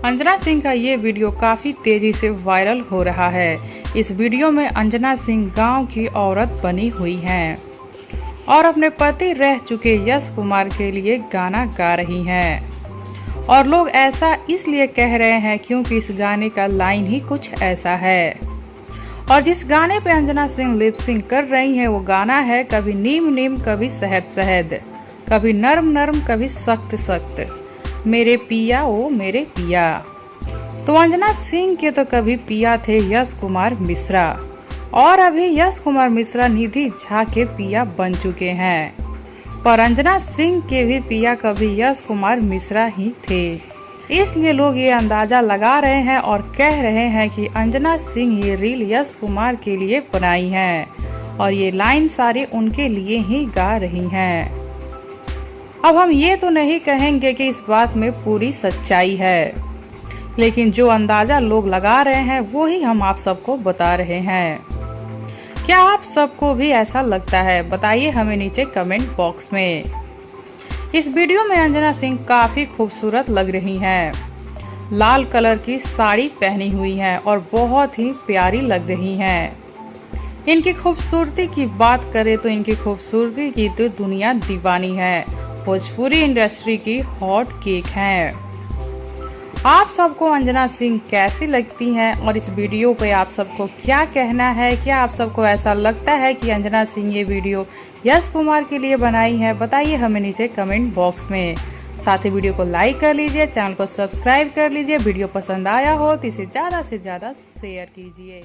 अंजना सिंह का ये वीडियो काफी तेजी से वायरल हो रहा है। इस वीडियो में अंजना सिंह गांव की औरत बनी हुई हैं और अपने पति रह चुके यश कुमार के लिए गाना गा रही हैं। और लोग ऐसा इसलिए कह रहे हैं क्योंकि इस गाने का लाइन ही कुछ ऐसा है। और जिस गाने पे अंजना सिंह लिप सिंक कर रही हैं वो गाना है कभी नीम नीम कभी शहद शहद, कभी नरम नरम कभी सख्त सख्त, मेरे पिया ओ मेरे पिया। तो अंजना सिंह के तो कभी पिया थे यश कुमार मिश्रा और अभी यश कुमार मिश्रा निधि झा के पिया बन चुके हैं। पर अंजना सिंह के भी पिया कभी यश कुमार मिश्रा ही थे। इसलिए लोग ये अंदाजा लगा रहे हैं और कह रहे हैं कि अंजना सिंह ये रील यश कुमार के लिए बनाई है और ये लाइन सारी उनके लिए ही गा रही हैं। अब हम ये तो नहीं कहेंगे कि इस बात में पूरी सच्चाई है, लेकिन जो अंदाजा लोग लगा रहे हैं वो ही हम आप सबको बता रहे हैं। क्या आप सबको भी ऐसा लगता है? बताइए हमें नीचे कमेंट बॉक्स में। इस वीडियो में अंजना सिंह काफी खूबसूरत लग रही हैं। लाल कलर की साड़ी पहनी हुई हैं और बहुत ही प्यारी लग रही हैं। इनकी खूबसूरती की बात करें तो इनकी खूबसूरती की तो दुनिया दीवानी है। भोजपुरी इंडस्ट्री की हॉट केक हैं। आप सबको अंजना सिंह कैसी लगती हैं और इस वीडियो पे आप सबको क्या कहना है? क्या आप सबको ऐसा लगता है कि अंजना सिंह ये वीडियो यश कुमार के लिए बनाई है? बताइए हमें नीचे कमेंट बॉक्स में। साथ ही वीडियो को लाइक कर लीजिए, चैनल को सब्सक्राइब कर लीजिए। वीडियो पसंद आया हो तो इसे ज़्यादा से ज़्यादा शेयर कीजिए।